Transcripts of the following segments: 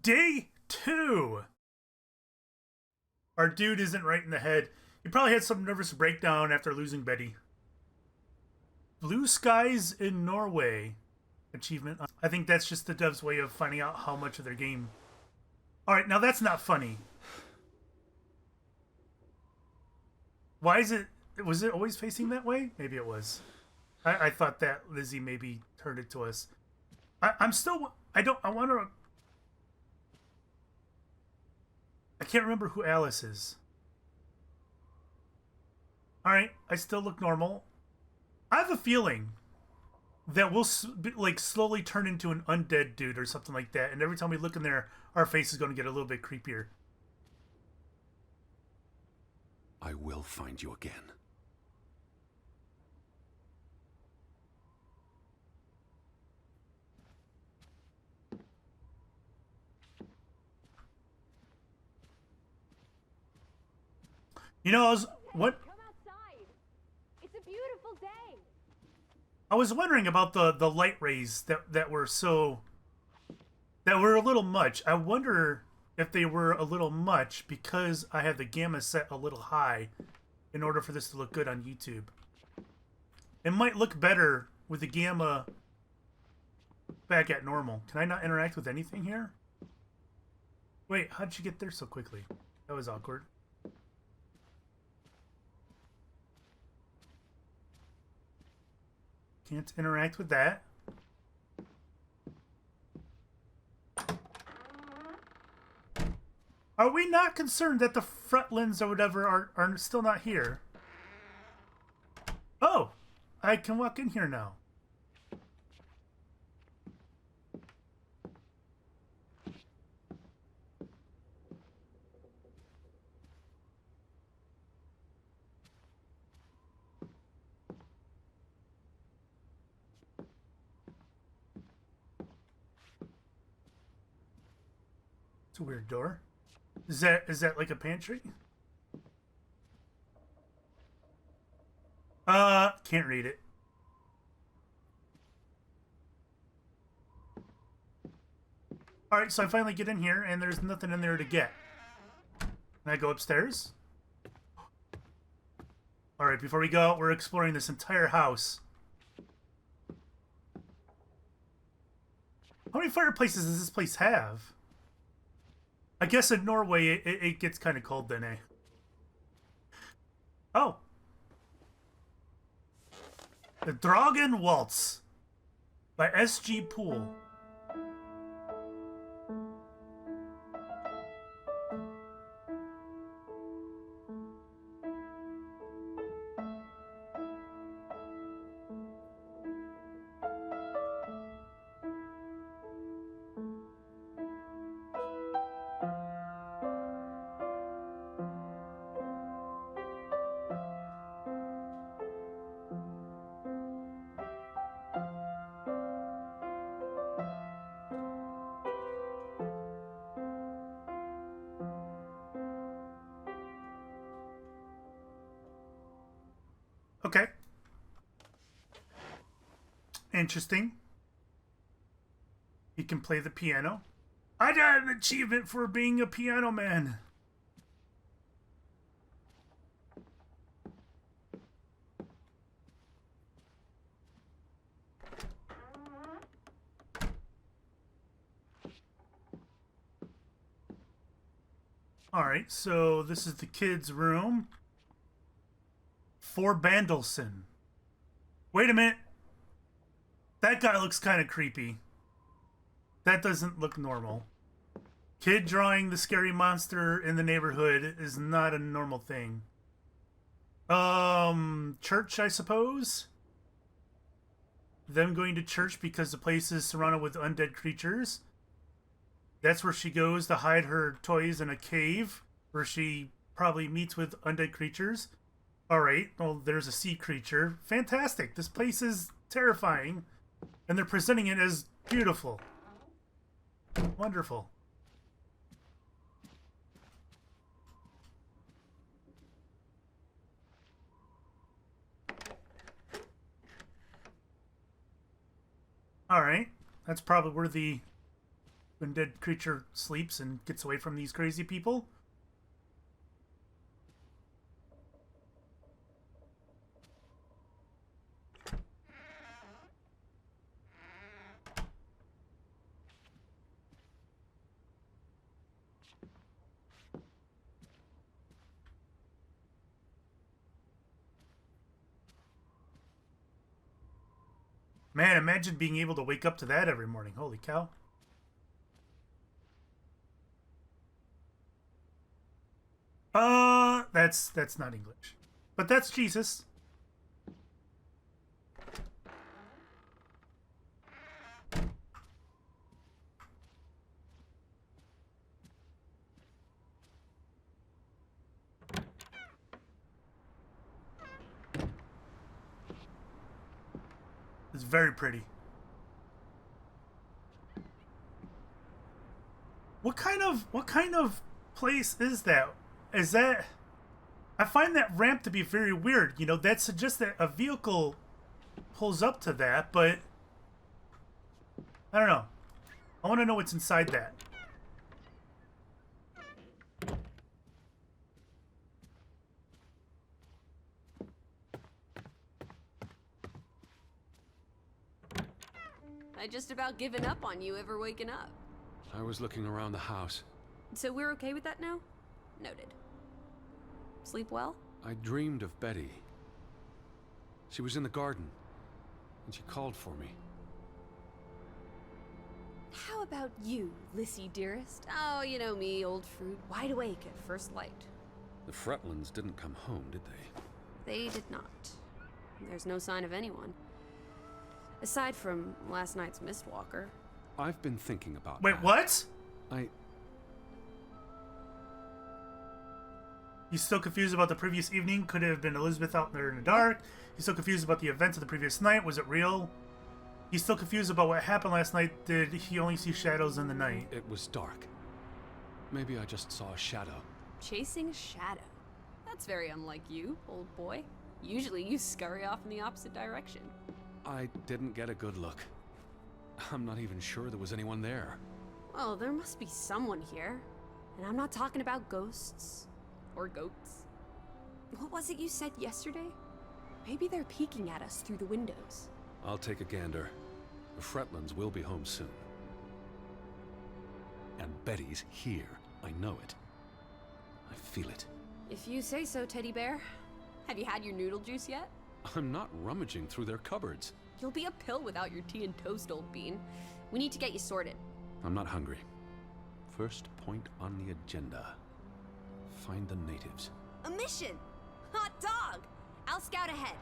Day 2. Our dude isn't right in the head. He probably had some nervous breakdown after losing Betty. Blue skies in Norway. Achievement. I think that's just the devs' way of finding out how much of their game. Alright, now that's not funny. Why is it... Was it always facing that way? Maybe it was. I thought that Lizzie maybe turned it to us. I'm still... I want to... I can't remember who Alice is. Alright, I still look normal. I have a feeling that we'll like slowly turn into an undead dude or something like that, and every time we look in there, our face is going to get a little bit creepier. I will find you again. You know, what? Come outside. It's a beautiful day. I was wondering about the light rays that were a little much. I wonder if they were a little much because I had the gamma set a little high in order for this to look good on YouTube. It might look better with the gamma back at normal. Can I not interact with anything here? Wait, how did you get there so quickly? That was awkward. Can't interact with that. Are we not concerned that the front lens or whatever are still not here? Oh! I can walk in here now. It's a weird door. Is that like a pantry? Can't read it. Alright, so I finally get in here and there's nothing in there to get. Can I go upstairs? Alright, before we go, we're exploring this entire house. How many fireplaces does this place have? I guess in Norway, it gets kind of cold then, eh? Oh. The Draugen Waltz by S.G. Poole. Okay. Interesting. He can play the piano. I got an achievement for being a piano man. Alright, so this is the kids' room. For Bandelson. Wait a minute. That guy looks kind of creepy. That doesn't look normal. Kid drawing the scary monster in the neighborhood is not a normal thing. Church, I suppose? Them going to church because the place is surrounded with undead creatures. That's where she goes to hide her toys in a cave where she probably meets with undead creatures. Alright, well, there's a sea creature. Fantastic. This place is terrifying. And they're presenting it as beautiful. Wonderful. Alright. That's probably where the undead creature sleeps and gets away from these crazy people. Man, imagine being able to wake up to that every morning. Holy cow. That's not English. But that's Jesus. It's very pretty. What kind of place is that? Is that... I find that ramp to be very weird. You know, that suggests that a vehicle pulls up to that, but I don't know. I want to know what's inside that. I just about given up on you ever waking up. I was looking around the house. So we're okay with that now? Noted. Sleep well? I dreamed of Betty. She was in the garden, and she called for me. How about you, Lissy dearest? Oh, you know me, old fruit, wide awake at first light. The Fretlands didn't come home, did they? They did not. There's no sign of anyone. Aside from last night's Mistwalker. I've been thinking about Wait, that. what? He's still confused about the previous evening. Could it have been Elizabeth out there in the dark? He's still confused about the events of the previous night. Was it real? He's still confused about what happened last night. Did he only see shadows in the night? It was dark. Maybe I just saw a shadow. Chasing a shadow. That's very unlike you, old boy. Usually you scurry off in the opposite direction. I didn't get a good look. I'm not even sure there was anyone there. Well, there must be someone here. And I'm not talking about ghosts. Or goats. What was it you said yesterday? Maybe they're peeking at us through the windows. I'll take a gander. The Fretlands will be home soon. And Betty's here. I know it. I feel it. If you say so, teddy bear. Have you had your noodle juice yet? I'm not rummaging through their cupboards. You'll be a pill without your tea and toast, old bean. We need to get you sorted. I'm not hungry. First point on the agenda. Find the natives. A mission! Hot dog! I'll scout ahead.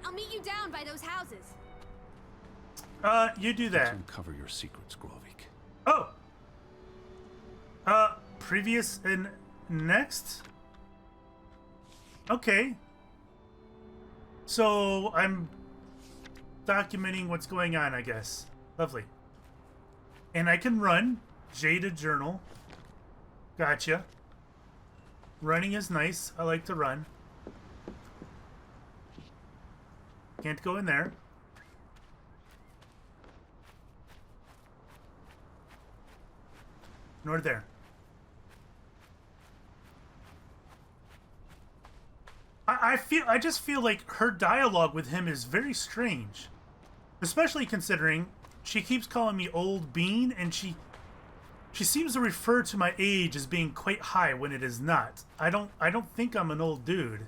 I'll meet you down by those houses. You do Let's that. uncover your secrets, Grovik. Oh! Previous and next? Okay. So, I'm documenting what's going on, I guess. Lovely. And I can run. Jaded journal. Gotcha. Running is nice. I like to run. Can't go in there. Nor there. I just feel like her dialogue with him is very strange. Especially considering she keeps calling me old bean, and she seems to refer to my age as being quite high when it is not. I don't think I'm an old dude.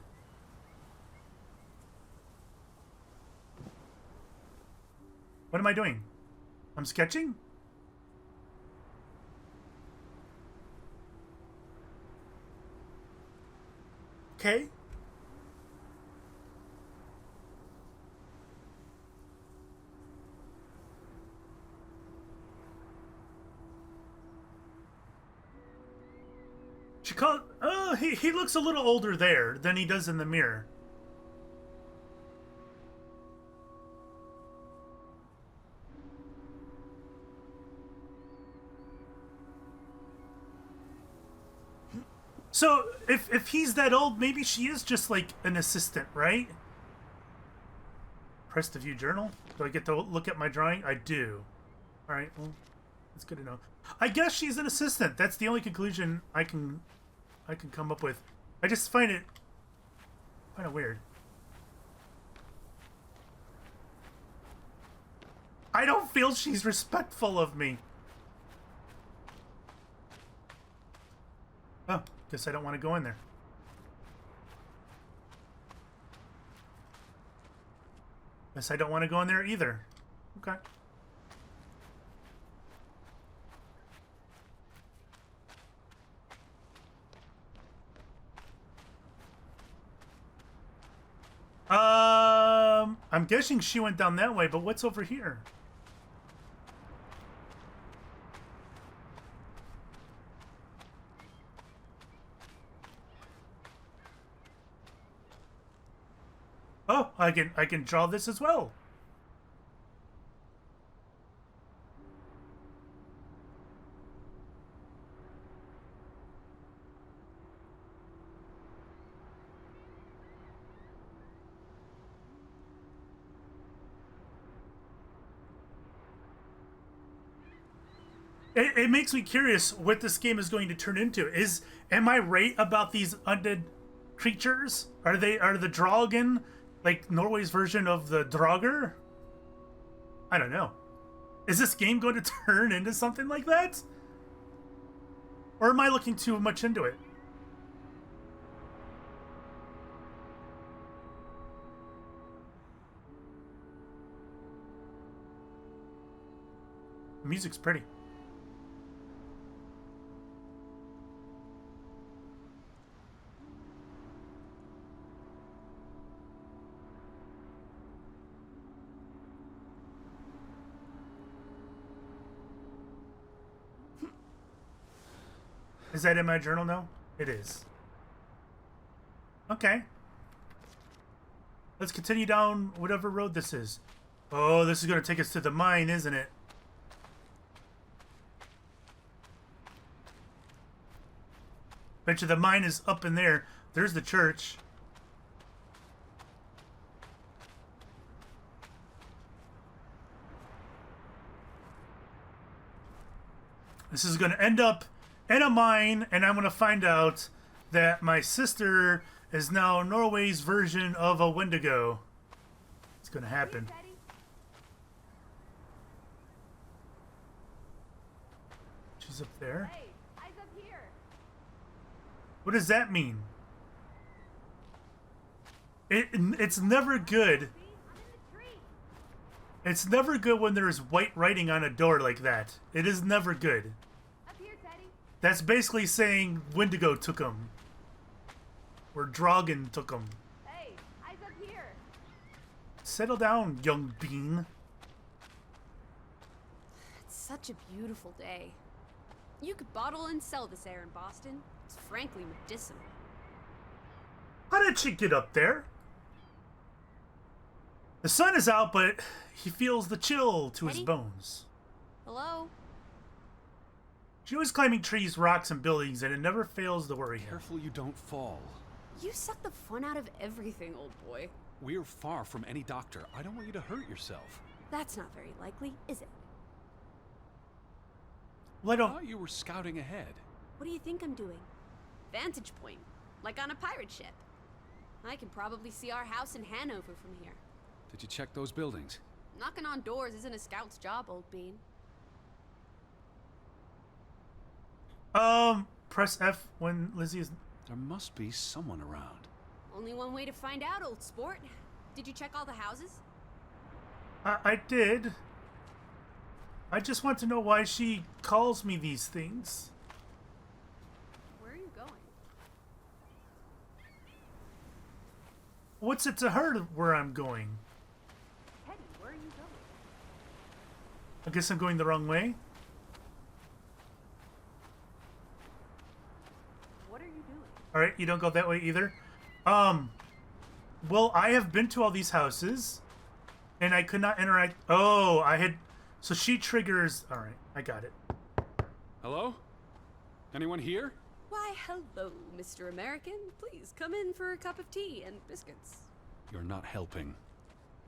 What am I doing? I'm sketching? Okay. She called. Oh, he looks a little older there than he does in the mirror. So, if he's that old, maybe she is just like an assistant, right? Press to view journal. Do I get to look at my drawing? I do. Alright, well, That's good to know. I guess she's an assistant. That's the only conclusion I can come up with. I just find it kind of weird. I don't feel she's respectful of me. Oh, guess I don't want to go in there. Guess I don't want to go in there either. Okay. I'm guessing she went down that way, but what's over here? Oh, I can draw this as well. It makes me curious what this game is going to turn into. Am I right about these undead creatures? Are the Draugen like Norway's version of the Drauger? I don't know. Is this game going to turn into something like that? Or am I looking too much into it? The music's pretty. Is that in my journal now? It is. Okay. Let's continue down whatever road this is. Oh, this is going to take us to the mine, isn't it? Bet you the mine is up in there. There's the church. This is going to end up in a mine, and I'm going to find out that my sister is now Norway's version of a Wendigo. It's going to happen. She's up there. Hey, eyes up here. What does that mean? It's never good. See? I'm in the tree. It's never good when there's white writing on a door like that. It is never good. Up here, Teddy. That's basically saying Wendigo took him. Or Draugen took him. Hey, eyes up here. Settle down, young bean. It's such a beautiful day. You could bottle and sell this air in Boston. It's frankly medicinal. How did she get up there? The sun is out, but he feels the chill to his Eddie? bones. Hello? She was climbing trees, rocks, and buildings, and it never fails to worry her. Careful you don't fall. You suck the fun out of everything, old boy. We're far from any doctor. I don't want you to hurt yourself. That's not very likely, is it? Well, I I don't... thought you were scouting ahead. What do you think I'm doing? Vantage point, like on a pirate ship. I can probably see our house in Hanover from here. Did you check those buildings? Knocking on doors isn't a scout's job, old bean. Press F when Lizzie is... There must be someone around. Only one way to find out, old sport. Did you check all the houses? I did. I just want to know why she calls me these things. Where are you going? What's it to her where I'm going? Teddy, where are you going? I guess I'm going the wrong way. What are you doing? Alright, you don't go that way either. Well, I have been to all these houses, and I could not interact. Oh, I had... So she triggers... Alright, I got it. Hello? Anyone here? Why, hello, Mr. American. Please come in for a cup of tea and biscuits. You're not helping.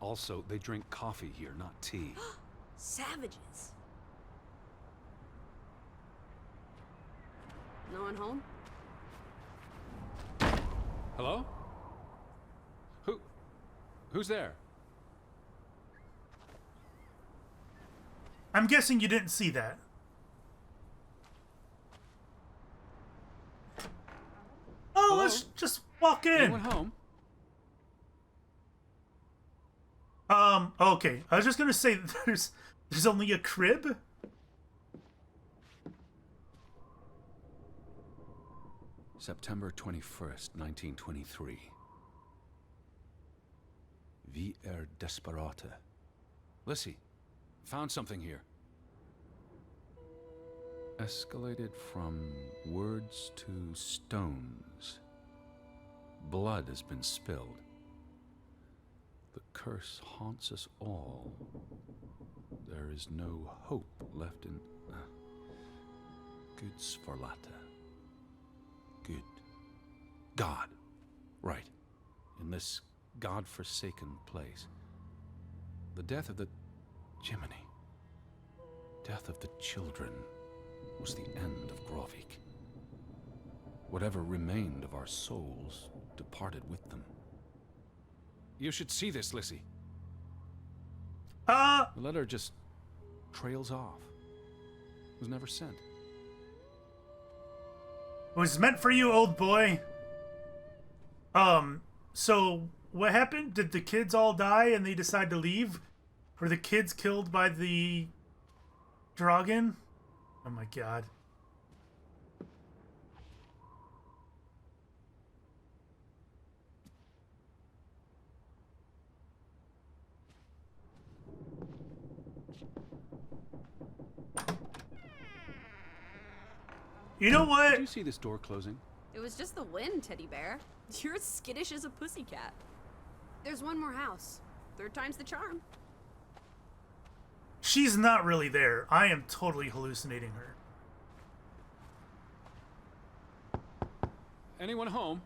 Also, they drink coffee here, not tea. Savages. No one home? Hello? Who's there? I'm guessing you didn't see that. Oh, Hello? let's just walk in. Anyone home? Okay. I was just gonna say there's only a crib. September 21st, 1923. Vi desperata. Lissy, found something here. Escalated from words to stones. Blood has been spilled. The curse haunts us all. There is no hope left in... Good Sfarlata. Good. God. Right. In this God-forsaken place. The death of the... Jiminy. Death of the children was the end of Grovik. Whatever remained of our souls departed with them. You should see this, Lissy. The letter just trails off. It was never sent. It was meant for you, old boy. So what happened? Did the kids all die and they decide to leave? Were the kids killed by the Draugen? Oh my god. You know what? Did you see this door closing? It was just the wind, teddy bear. You're as skittish as a pussycat. There's one more house. Third time's the charm. She's not really there. I am totally hallucinating her. Anyone home?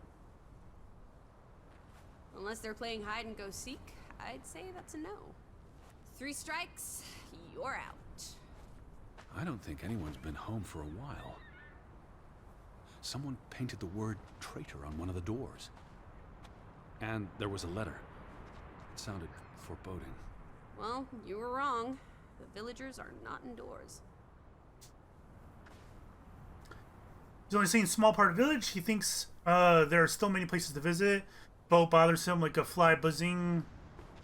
Unless they're playing hide and go seek, I'd say that's a no. 3 strikes, you're out. I don't think anyone's been home for a while. Someone painted the word traitor on one of the doors. And there was a letter. It sounded foreboding. Well, you were wrong. The villagers are not indoors. He's only seen a small part of the village. He thinks there are still many places to visit. Boat bothers him like a fly buzzing.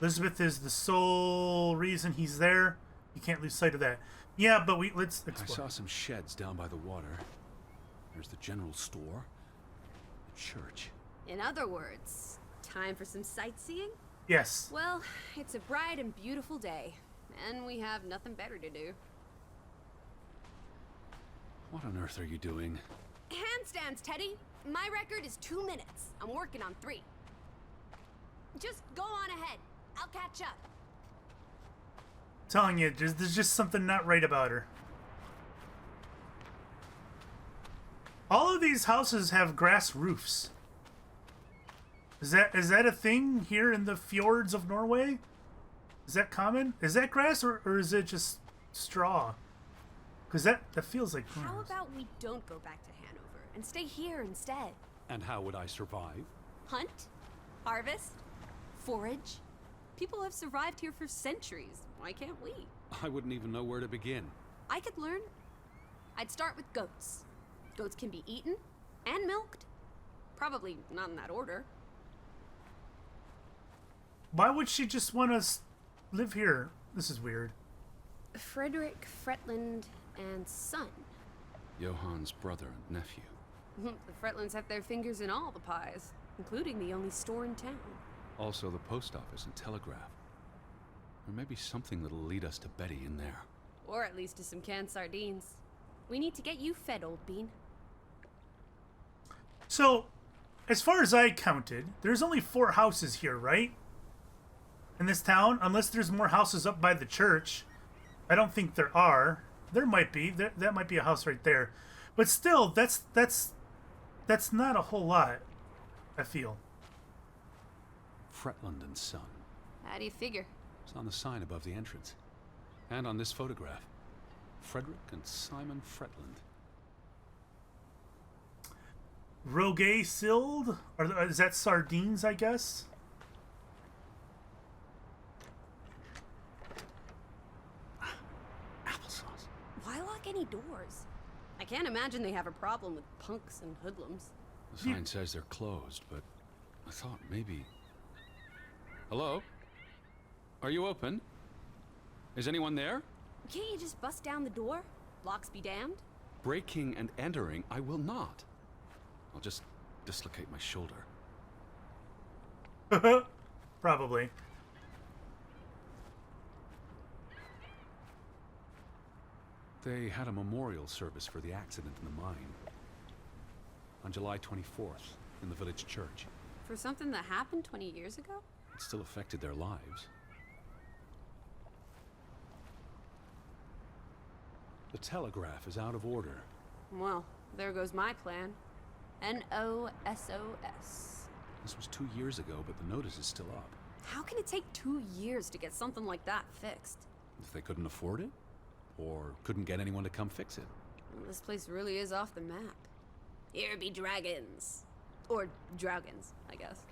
Elizabeth is the sole reason he's there. You can't lose sight of that. Yeah, but let's I explore. saw some sheds down by the water. There's the general store. The church. In other words, time for some sightseeing? Yes. Well, it's a bright and beautiful day, and we have nothing better to do. What on earth are you doing? Handstands, Teddy! My record is 2 minutes. I'm working on 3. Just go on ahead. I'll catch up. Telling you, there's just something not right about her. All of these houses have grass roofs. Is that a thing here in the fjords of Norway? Is that common? Is that grass or is it just straw? Because that feels like grass. How about we don't go back to Hanover and stay here instead? And how would I survive? Hunt? Harvest? Forage? People have survived here for centuries. Why can't we? I wouldn't even know where to begin. I could learn. I'd start with goats. Goats can be eaten and milked. Probably not in that order. Why would she just want to live here? This is weird. Frederick Fretland and son. Johann's brother and nephew. The Fretlands have their fingers in all the pies, including the only store in town. Also the post office and telegraph. There may be something that'll lead us to Betty in there. Or at least to some canned sardines. We need to get you fed, old bean. So, as far as I counted, there's only 4 houses here, right? In this town, unless there's more houses up by the church. I don't think there are. There might be. That might be a house right there. But still, that's not a whole lot, I feel. Fretland and Son. How do you figure? It's on the sign above the entrance. And on this photograph. Frederick and Simon Fretland. Rogue Sild? Is that sardines, I guess? Applesauce. Why lock any doors? I can't imagine they have a problem with punks and hoodlums. The sign says they're closed, but I thought maybe... Hello? Are you open? Is anyone there? Can't you just bust down the door? Locks be damned. Breaking and entering, I will not. I'll just dislocate my shoulder. Probably. They had a memorial service for the accident in the mine. On July 24th, in the village church. For something that happened 20 years ago? It still affected their lives. The telegraph is out of order. Well, there goes my plan. NOSOS. This was 2 years ago, but the notice is still up. How can it take 2 years to get something like that fixed? If they couldn't afford it? Or couldn't get anyone to come fix it? Well, this place really is off the map. Here be dragons. Or Draugans, I guess.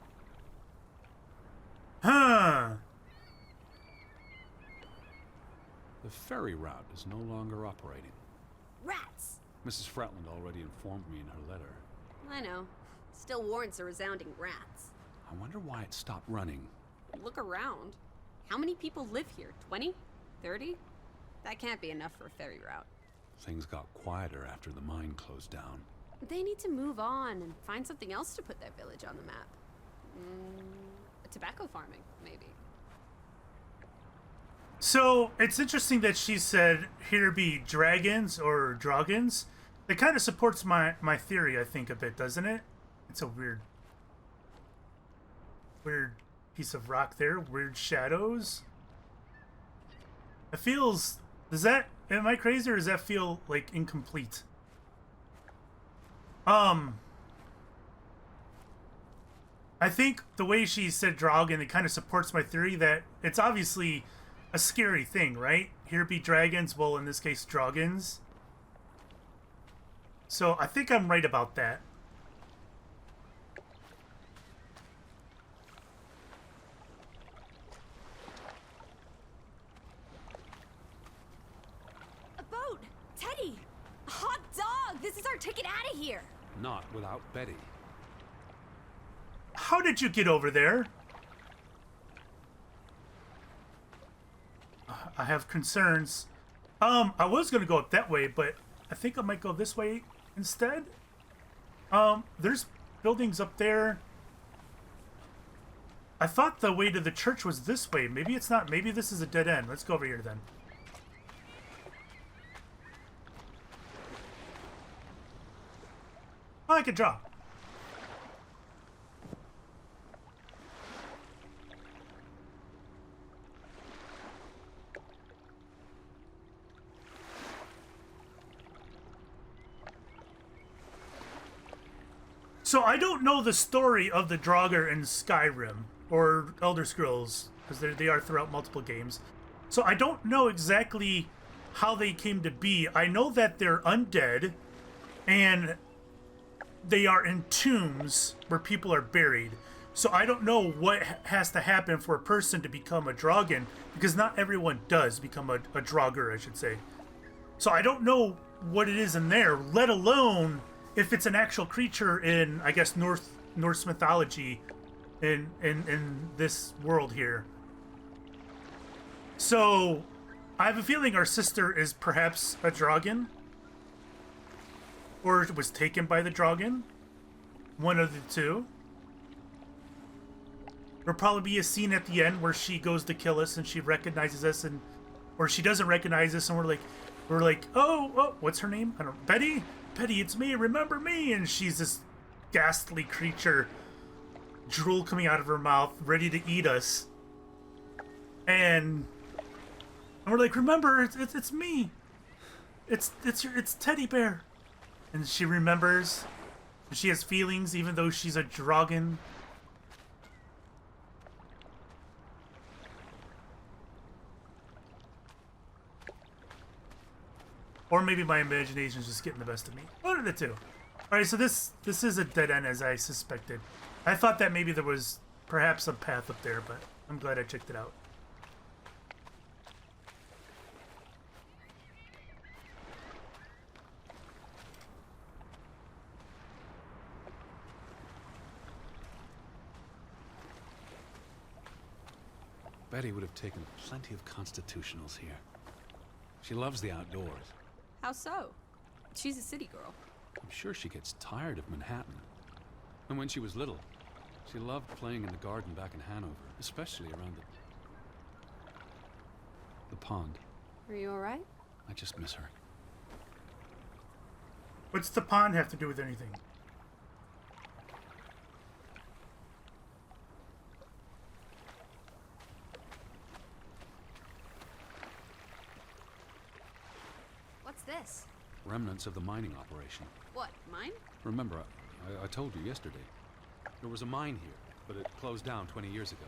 Huh. The ferry route is no longer operating. Rats! Mrs. Fretland already informed me in her letter. I know. Still warrants a resounding rats. I wonder why it stopped running. Look around. How many people live here? 20? 30? That can't be enough for a ferry route. Things got quieter after the mine closed down. They need to move on and find something else to put their village on the map. Tobacco farming, maybe. So, it's interesting that she said, here be dragons or Draugans. It kind of supports my theory, I think, a bit, doesn't it? It's a weird piece of rock there. Weird shadows. It feels... am I crazy or does that feel, like, incomplete? I think the way she said Draugen, it kind of supports my theory that it's obviously a scary thing, right? Here be dragons, well, in this case, Draugans. So I think I'm right about that. A boat! Teddy! A hot dog! This is our ticket out of here! Not without Betty. How did you get over there? I have concerns. I was gonna go up that way, but I think I might go this way instead. There's buildings up there. I thought the way to the church was this way. Maybe it's not. Maybe this is a dead end. Let's go over here then. Oh, I can draw. So I don't know the story of the Draugr in Skyrim or Elder Scrolls, because they are throughout multiple games. So I don't know exactly how they came to be. I know that they're undead, and they are in tombs where people are buried. So I don't know what has to happen for a person to become a Draugen, because not everyone does become a Draugr, I should say. So I don't know what it is in there, let alone if it's an actual creature in, I guess, Norse mythology in this world here. So I have a feeling our sister is perhaps a Draugen, or was taken by the Draugen. One of the two. There'll probably be a scene at the end where she goes to kill us and she recognizes us, and or she doesn't recognize us, and we're like, oh, what's her name? I don't know. Betty, it's me, remember me? And she's this ghastly creature, drool coming out of her mouth, ready to eat us. And we're like, remember, it's me. It's Teddy Bear. And she remembers. She has feelings, even though she's a Draugen. Or maybe my imagination's just getting the best of me. One of the two. All right, so this is a dead end as I suspected. I thought that maybe there was perhaps a path up there, but I'm glad I checked it out. Betty would have taken plenty of constitutionals here. She loves the outdoors. How so? She's a city girl. I'm sure she gets tired of Manhattan. And when she was little, she loved playing in the garden back in Hanover, especially around the pond. Are you alright? I just miss her. What's the pond have to do with anything? What's this? Remnants of the mining operation. What, mine? Remember, I told you yesterday. There was a mine here, but it closed down 20 years ago.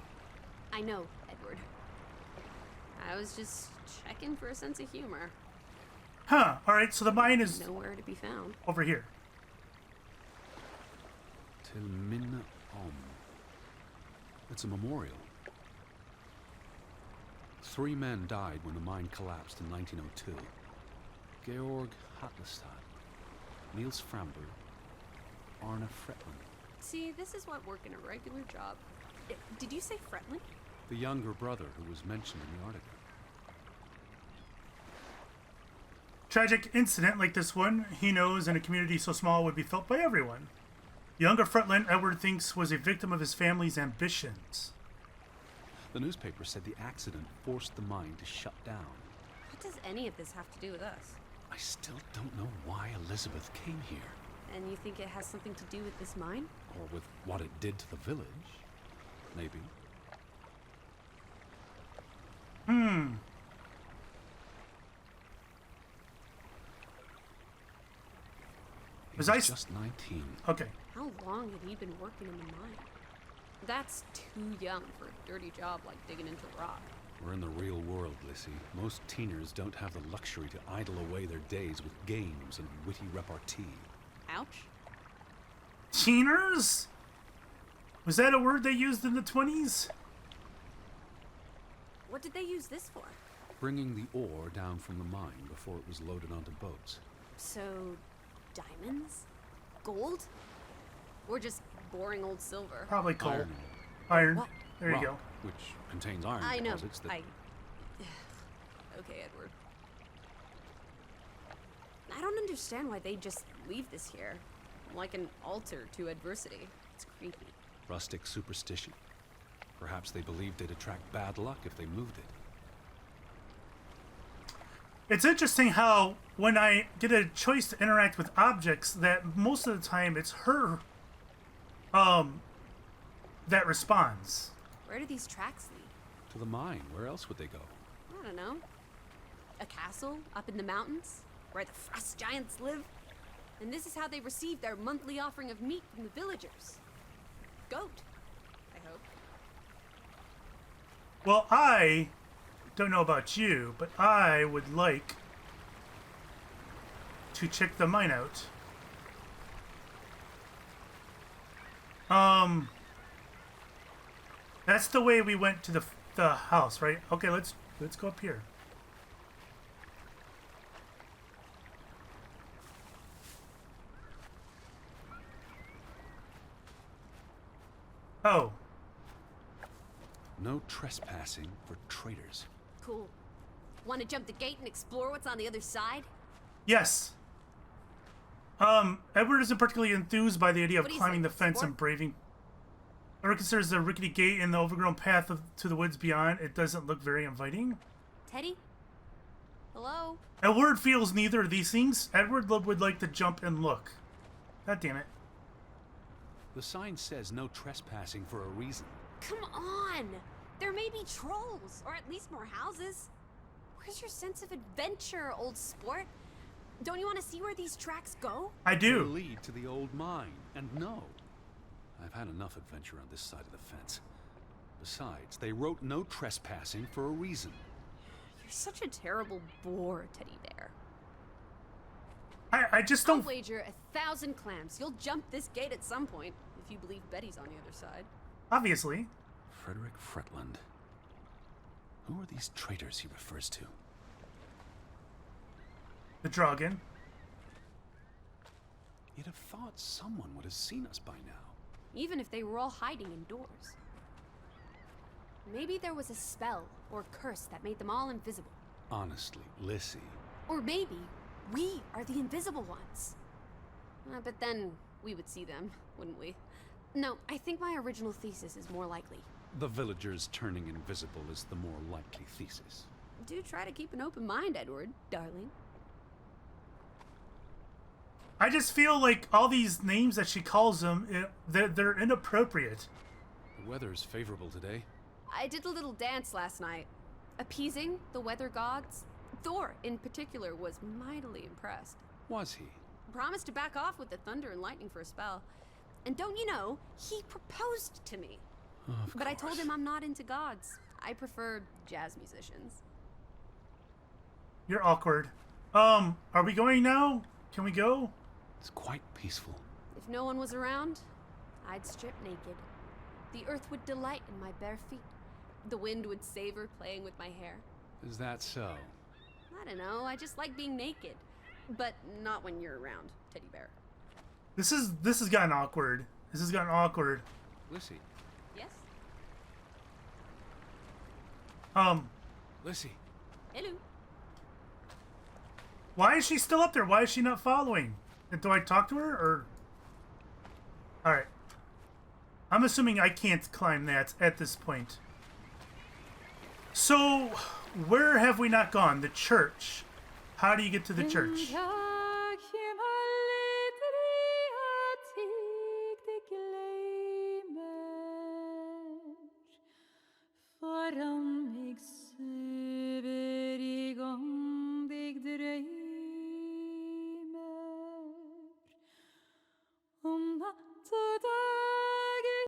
I know, Edward. I was just checking for a sense of humor. Huh. All right, so the mine is Nowhere to be found. over here. Till Minna Om. It's a memorial. 3 men died when the mine collapsed in 1902. Georg Hatlestad, Niels Framberg, Arne Fretland. See, this is what working a regular job. Did you say Fretland? The younger brother who was mentioned in the article. Tragic incident like this one, he knows in a community so small would be felt by everyone. Younger Fretland, Edward thinks, was a victim of his family's ambitions. The newspaper said the accident forced the mine to shut down. What does any of this have to do with us? I still don't know why Elizabeth came here. And you think it has something to do with this mine? Or with what it did to the village. Maybe. Was He I was just 19. Okay. How long had he been working in the mine? That's too young for a dirty job like digging into rock. We're in the real world, Lissy. Most teeners don't have the luxury to idle away their days with games and witty repartee. Ouch. Teeners? Was that a word they used in the 20s? What did they use this for? Bringing the ore down from the mine before it was loaded onto boats. So, diamonds? Gold? Or just boring old silver? Probably coal. Iron. Iron. What? There you Rock, go. which contains iron I know. deposits that... Okay, Edward. I don't understand why they just leave this here. Like an altar to adversity. It's creepy. Rustic superstition. Perhaps they believed they'd attract bad luck if they moved it. It's interesting how when I get a choice to interact with objects, that most of the time it's her that responds. Where do these tracks lead? To the mine. Where else would they go? I don't know. A castle up in the mountains where the frost giants live? And this is how they receive their monthly offering of meat from the villagers. Goat, I hope. Well, I don't know about you, but I would like to check the mine out. That's the way we went to the house, right? Okay, let's go up here. Oh, No trespassing for traitors. Cool. Want to jump the gate and explore what's on the other side? yes. Edward isn't particularly enthused by the idea of What do you climbing say, the fence sport? and braving. Edward considers the rickety gate and the overgrown path to the woods beyond. It doesn't look very inviting. Teddy? Hello? Edward feels neither of these things. Edward would like to jump and look. God damn it. The sign says no trespassing for a reason. Come on! There may be trolls, or at least more houses. Where's your sense of adventure, old sport? Don't you want to see where these tracks go? I They do. lead to the old mine. And no, I've had enough adventure on this side of the fence. Besides, they wrote no trespassing for a reason. You're such a terrible bore, Teddy Bear. I just I'll don't. wager 1,000 clams you'll jump this gate at some point, if you believe Betty's on the other side. Obviously. Frederick Fretland. Who are these traitors he refers to? The Draugen. You'd have thought someone would have seen us by now. Even if they were all hiding indoors. Maybe there was a spell or curse that made them all invisible. Honestly, Lissy. Or maybe we are the invisible ones. But then we would see them, wouldn't we? No, I think my original thesis is more likely. The villagers turning invisible is the more likely thesis. Do try to keep an open mind, Edward, darling. I just feel like all these names that she calls them, they're inappropriate. The weather's favorable today. I did a little dance last night, appeasing the weather gods. Thor, in particular, was mightily impressed. Was he? Promised to back off with the thunder and lightning for a spell. And don't you know, he proposed to me. But I told him I'm not into gods. I prefer jazz musicians. You're awkward. Are we going now? Can we go? It's quite peaceful. If no one was around, I'd strip naked. The earth would delight in my bare feet. The wind would savor playing with my hair. Is that so? I don't know, I just like being naked. But not when you're around, teddy bear. This has gotten awkward. This has gotten awkward. Lissy. Yes? Lissy. Hello. Why is she still up there? Why is she not following? And do I talk to her, or? Alright. I'm assuming I can't climb that at this point. So, where have we not gone? The church. How do you get to the church?